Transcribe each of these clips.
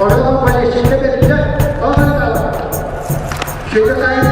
Oradan paylaşımda vereceğim. Ağır Şöyle sayın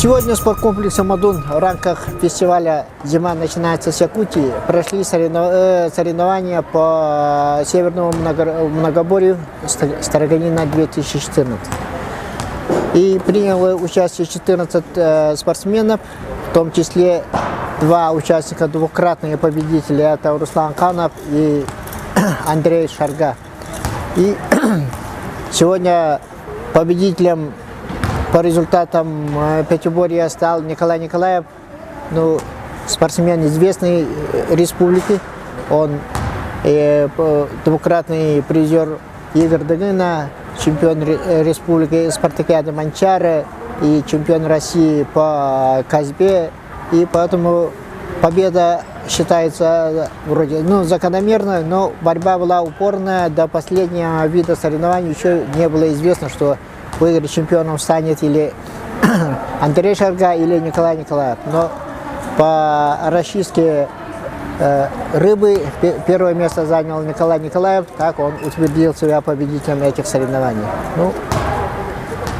Сегодня спорткомплекс «Амадун» в рамках фестиваля «Зима начинается с Якутии» прошли соревнования по Северному многоборью Староганина-2014. И приняло участие 14 спортсменов, в том числе 2 участника, двукратные победители, это Руслан Канов и Андрей Шарга. И сегодня победителем по результатам пятиборья стал Николай Николаев, спортсмен известной республики. Он двукратный призер игр Дагына, чемпион республики спартакиады Манчары и чемпион России по косьбе. И поэтому победа считается вроде закономерной, но борьба была упорная. До последнего вида соревнований еще не было известно, что выиграть чемпионом станет или Андрей Шарга, или Николай Николаев. Но по расчистке рыбы первое место занял Николай Николаев, так он утвердил себя победителем этих соревнований.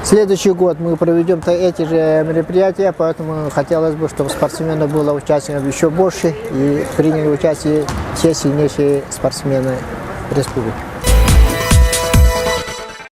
Следующий год мы проведем эти же мероприятия, поэтому хотелось бы, чтобы спортсменов было участников еще больше и приняли участие все сильнейшие спортсмены республики.